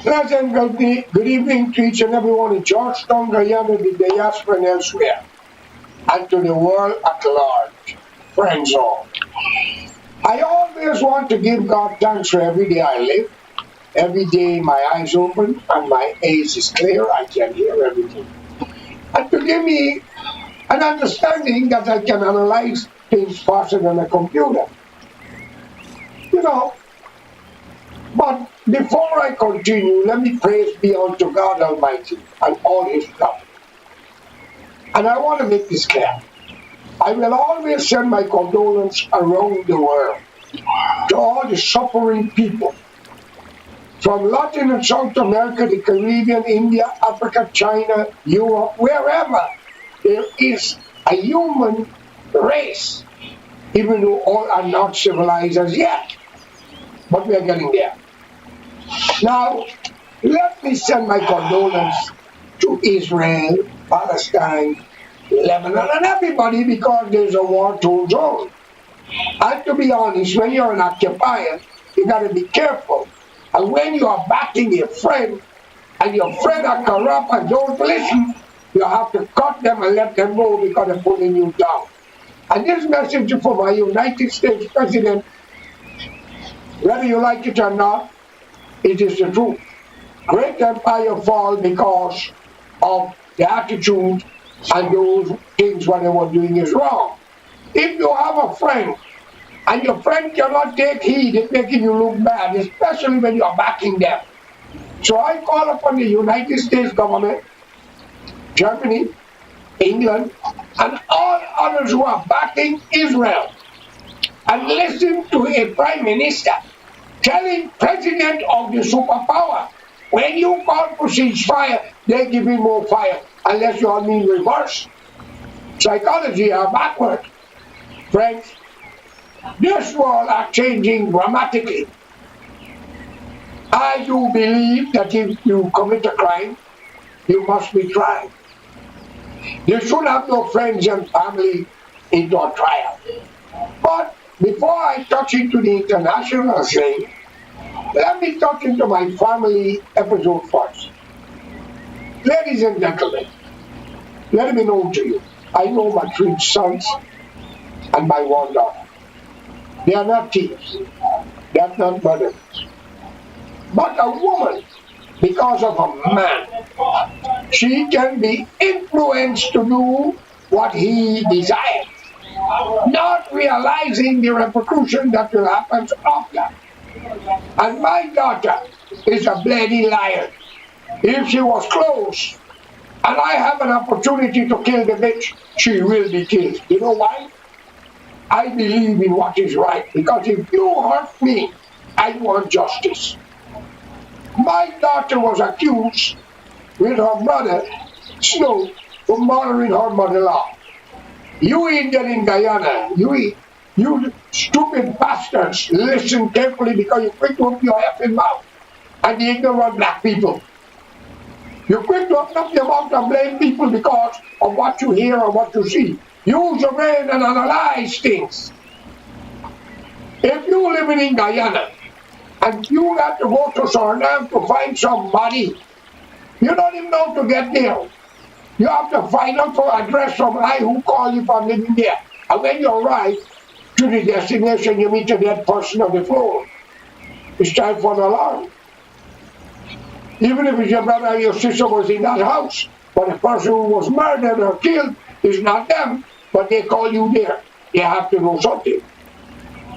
Pleasant good evening to each and everyone in Georgetown, Guyana, the diaspora, and elsewhere, and to the world at large. Friends all. I always want to give God thanks for every day I live. Every day my eyes open and my eyes is clear, I can hear everything. And to give me an understanding that I can analyze things faster than a computer. You know, but before I continue, let me praise be unto God Almighty and all His prophets. And I want to make this clear. I will always send my condolence around the world to all the suffering people from Latin and South America, the Caribbean, India, Africa, China, Europe, wherever there is a human race, even though all are not civilized as yet. But we are getting there. Now, let me send my condolence to Israel, Palestine, Lebanon, and everybody because there's a war-torn zone. And to be honest, when you're an occupier, you got to be careful. And when you are backing your friend, and your friend are corrupt and don't listen, you have to cut them and let them go because they're pulling you down. And this message is for my United States President, whether you like it or not, it is the truth. Great empire fall because of the attitude and those things what they were doing is wrong. If you have a friend and your friend cannot take heed, it's making you look bad, especially when you are backing them. So I call upon the United States government, Germany, England, and all others who are backing Israel, and listen to a prime minister telling president of the superpower, when you call for ceasefire, they give you more fire, unless you all mean reverse. Psychology are backward. Friends, this world are changing dramatically. I do believe that if you commit a crime, you must be tried. You should have no friends and family into a trial. But before I touch into the international thing, let me touch into my family episode first. Ladies and gentlemen, let me know to you, I know my 3 sons and my 1 daughter. They are not thieves. They are not murderers. But a woman, because of a man, she can be influenced to do what he desires, not realizing the repercussion that will happen after. And my daughter is a bloody liar. If she was close, and I have an opportunity to kill the bitch, she will be killed. You know why? I believe in what is right, because if you hurt me, I want justice. My daughter was accused with her brother, Snow, for murdering her mother-in-law. You Indian in Guyana, you stupid bastards, listen carefully because you quick to open your effing mouth. And the ignorant black people. You quick to open up your mouth and blame people because of what you hear or what you see. Use your brain and analyze things. If you living in Guyana and you got to go to Suriname to find somebody, you don't even know to get there. You have to find out for address from I who call you from living there. And when you arrive to the destination, you meet a dead person on the floor. It's time for an alarm. Even if it's your brother or your sister was in that house, but the person who was murdered or killed is not them, but they call you there. They have to know something.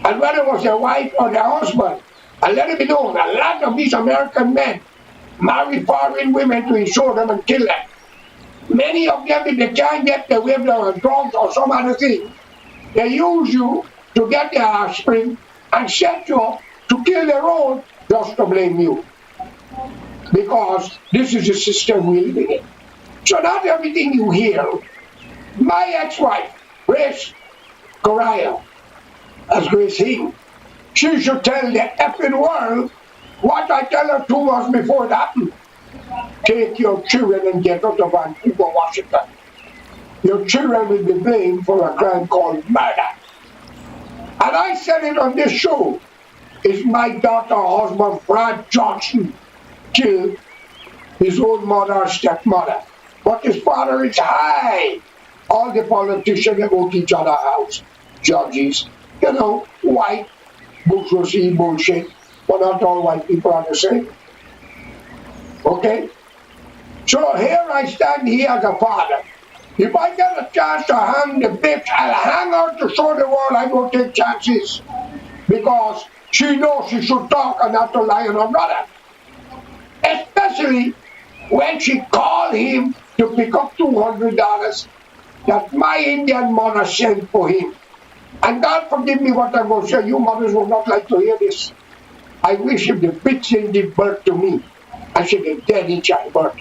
And whether it was their wife or their husband, and let it be known, a lot of these American men marry foreign women to insure them and kill them. Many of them, if they can't get the women or drugs or some other thing, they use you to get their offspring and set you up to kill their own just to blame you. Because this is the system we live in. So not everything you hear. My ex-wife, Grace Correa, as Grace Hing, she should tell the effing world what I tell her 2 months before it happened. Take your children and get out of Vancouver, Washington. Your children will be blamed for a crime called murder. And I said it on this show. It's my daughter's husband, Brad Johnson, kill his own mother or stepmother. But his father is high. All the politicians that go to each other's house, judges, white bourgeoisie bullshit. But not all white people are the same. Okay? So here I stand here as a father. If I get a chance to hang the bitch, I'll hang her to show the world I don't take chances. Because she knows she should talk and not to lie on her brother. Especially when she called him to pick up $200 that my Indian mother sent for him. And God forgive me what I'm going to say. You mothers will not like to hear this. I wish if the bitch didn't give birth to me, I should have dead in childbirth.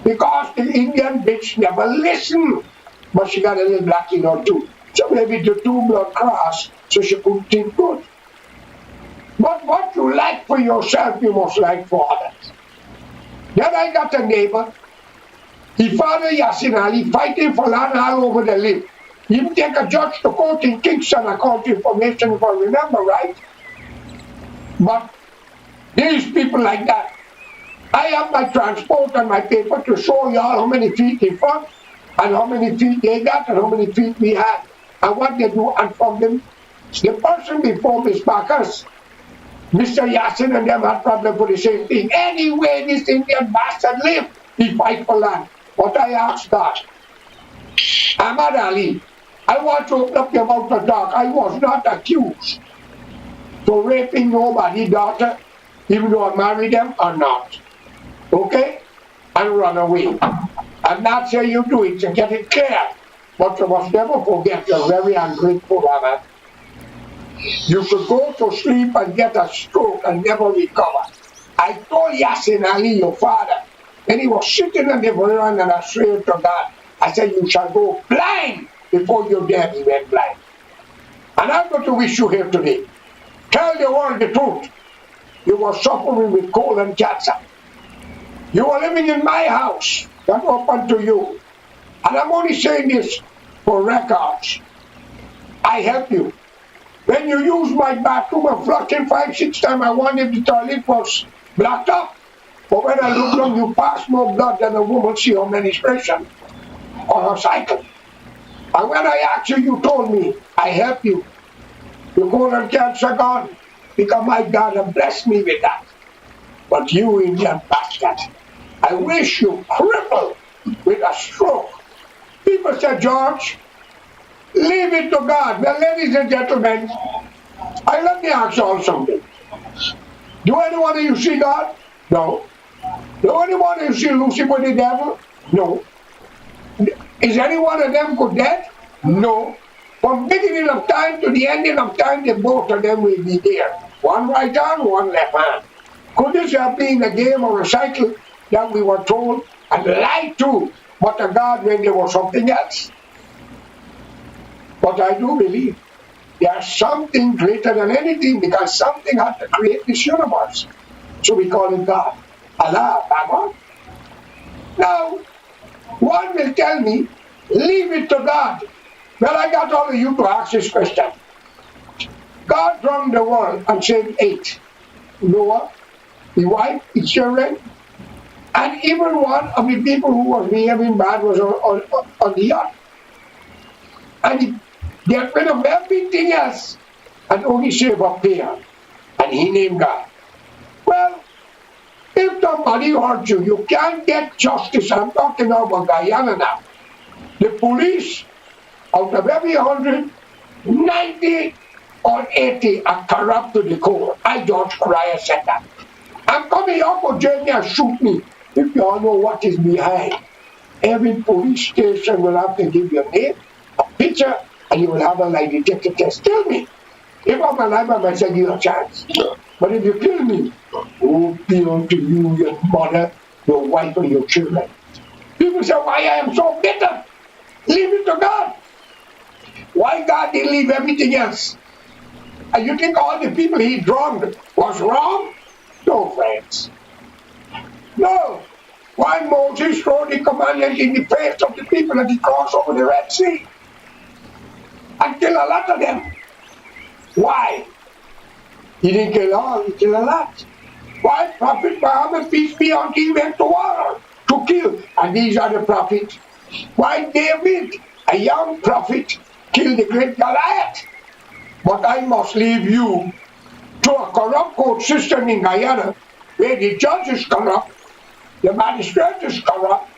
Because the Indian bitch never listened. But she got a little black in her too. So maybe the two blood crossed, so she couldn't think good. But what you like for yourself, you must like for others. Then I got a neighbor. His father Yasin Ali fighting for land all over the lake. He take a judge to court in Kingston, account information if I remember right. But these people like that. I have my transport and my paper to show y'all how many feet in front and how many feet they got and how many feet we had and what they do. And from them, the person before Miss Bacchus, Mr. Yasin and them had problem for the same thing. Anyway, this Indian bastard lived, he fight for land. But I asked God, Ahmad Ali, I want to open up your mouth to talk. I was not accused for raping nobody's daughter, even though I married them or not. Okay? And run away. I'm not saying you do it to get it clear, but you must never forget you're very ungrateful, woman. You could go to sleep and get a stroke and never recover. I told Yasin Ali, your father, when he was sitting on the veranda and I swear to God, I said, you shall go blind before you're dead. He went blind. And I'm going to wish you here today. Tell the world the truth. You were suffering with colon cancer. You were living in my house. That's open to you. And I'm only saying this for records. I help you. When you use my bathroom and flushing 5-6 times, I wondered if the toilet was blocked up. But when I looked on, you pass more blood than a woman see her menstruation or her cycle. And when I asked you, you told me, I help you. Your colon cancer gone. Because my God has blessed me with that. But you, Indian bastard, I wish you crippled with a stroke. People say, George, leave it to God. Well, ladies and gentlemen, let me ask you all something. Do anyone of you see God? No. Do anyone of you see Lucifer the devil? No. Is any one of them good dead? No. From beginning of time to the ending of time, the both of them will be there. One right hand, one left hand. Could this have been a game or a cycle that we were told and lied to, but to God when there was something else? But I do believe there's something greater than anything because something had to create this universe. So we call it God. Allah, Baba. Now, one will tell me, leave it to God. Well, I got all of you to ask this question. God drowned the world and saved 8. Noah, his wife, his children, and even one of the people who was behaving bad was on the yacht. And he got rid of everything else and only saved up here. And he named God. Well, if somebody hurt you, you can't get justice. I'm talking about Guyana now. The police, out of every 100, 90 or 80 are corrupt to the core. I George Cryer said that. I'm coming up for jail and shoot me. If you all know what is behind, every police station will have to give your name, a picture, and you will have a lie detector test. Tell me. If I'm alive, I might give you a chance. But if you kill me, oh, be unto you, your mother, your wife, and your children. People say, why I am so bitter? Leave it to God. Why God didn't leave everything else? And you think all the people he drowned was wrong? No, friends. No. Why Moses threw the commandment in the face of the people as he crossed over the Red Sea? And killed a lot of them. Why? He didn't kill all, he killed a lot. Why Prophet Muhammad, peace be on him, went to war to kill? And these are the prophets. Why David, a young prophet, killed the great Goliath? But I must leave you to a corrupt court system in Guyana, where the judge is corrupt, the magistrate is corrupt,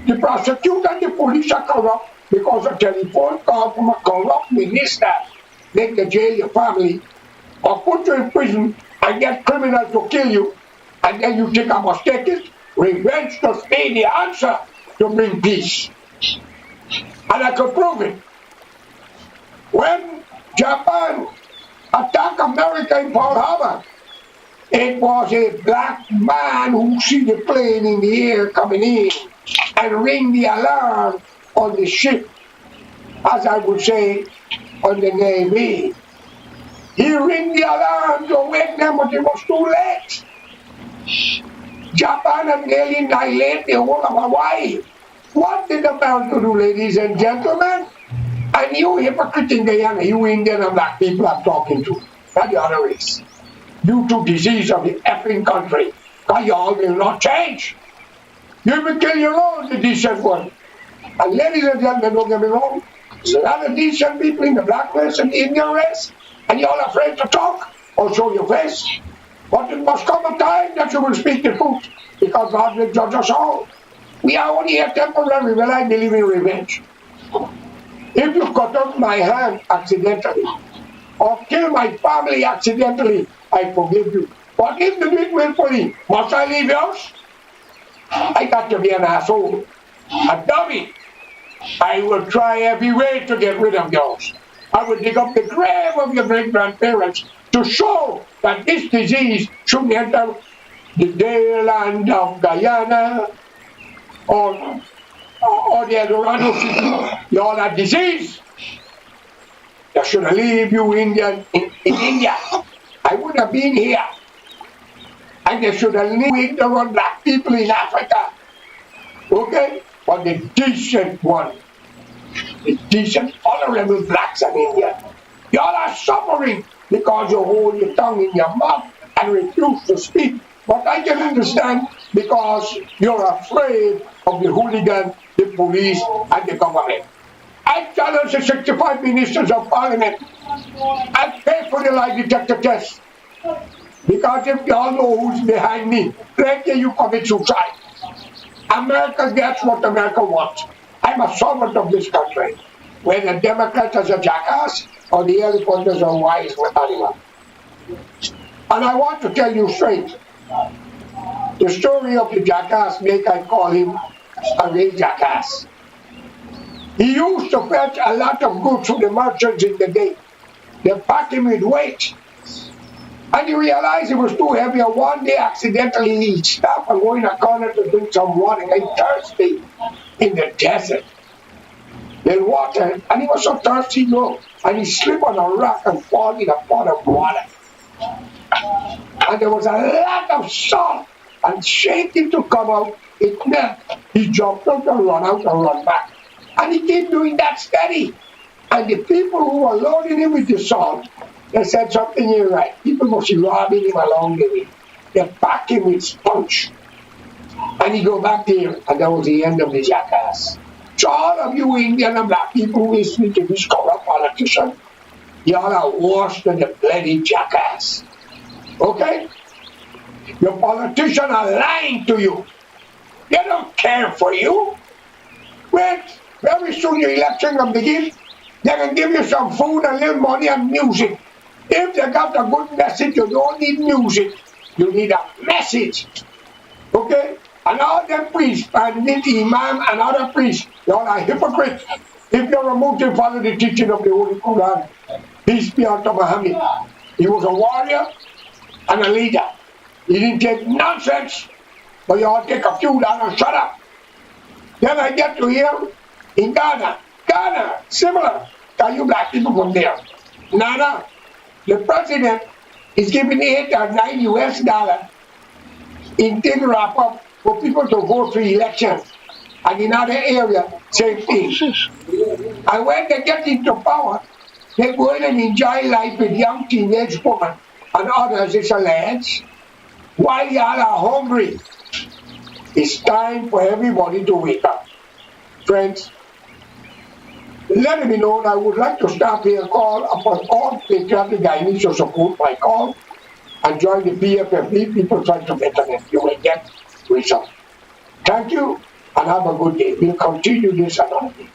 the prosecutor and the police are corrupt, because a telephone call from a corrupt minister make the jail your family or put you in prison and get criminals to kill you, and then you think I must take it. Revenge does be the answer to bring peace. And I can prove it. When Japan attacked America in Pearl Harbor, it was a black man who see the plane in the air coming in and ring the alarm on the ship, as I would say, on the Navy. He ring the alarm to wake them, but it was too late. Japan had nearly annihilated the whole of Hawaii. What did America do, ladies and gentlemen? And you hypocrite in Guyana, you Indian and black people I'm talking to, not the other race. Due to disease of the effing country, because y'all will not change. You will kill your own, the decent one. And ladies and gentlemen, don't get me wrong, there's a lot of decent people in the black race and the Indian race, and y'all afraid to talk or show your face. But it must come a time that you will speak the truth, because God will judge us all. We are only here temporary, well, I believe in revenge. If you cut off my hand accidentally, or kill my family accidentally, I forgive you. But if you do it willfully, must I leave yours? I got to be an asshole, a dummy. I will try every way to get rid of yours. I will dig up the grave of your great-grandparents to show that this disease shouldn't enter the dear land of Guyana or the Eldorado City. Y'all are disease. They should have leave you Indian in India. I would have been here. And they should have leave ignorant black people in Africa. Okay? But the decent one, the decent, honorable blacks in India, y'all are suffering because you hold your tongue in your mouth and refuse to speak. But I can understand, because you're afraid of the hooligan, the police, and the government. I challenge the 65 ministers of parliament and pay for the lie detector test. Because if y'all know who's behind me, let you commit suicide. America gets what America wants. I'm a servant of this country. When the Democrat is a jackass, or the elephant is a wise animal. And I want to tell you straight, the story of the jackass make I call him a real jackass. He used to fetch a lot of goods from the merchants in the day. They packed him with weight. And he realized it was too heavy, and one day accidentally he stopped and went in a corner to drink some water. I'm thirsty in the desert. Then water, and he was so thirsty, and he slipped on a rock and fall in a pot of water. And there was a lot of salt, and shaking to come out, it melt. He jumped out and run out and run back. And he kept doing that steady. And the people who were loading him with the salt, they said something ain't right. People must be robbing him along the way. They packed him with sponge. And he go back there, and that was the end of the jackass. So all of you Indian and black people who listen to this corrupt politician, y'all are worse than the bloody jackass. Okay? Your politicians are lying to you. They don't care for you. Wait, very soon your election will begin. They can give you some food and little money and music. If they got a good message, you don't need music. You need a message. Okay? And all them priests, and the imam and other priests, they all are hypocrites. If you're removed to follow the teaching of the Holy Quran, peace be unto Muhammad. He was a warrior and a leader. He didn't take nonsense, but you all take a few down and shut up. Then I get to hear in Ghana, similar. Can you black people from there? Nana, the president is giving $8 or $9 US in thing wrap up for people to vote for elections. And in other area, same thing. And when they get into power, they go in and enjoy life with young teenage women and others, it's alleged. while y'all are hungry. It's time for everybody to wake up. Friends, let it be known I would like to stop here and call upon all patriotic Guyanese to support my call and join the PFFD People's Front of Internet. You will get results. Thank you and have a good day. We'll continue this another day.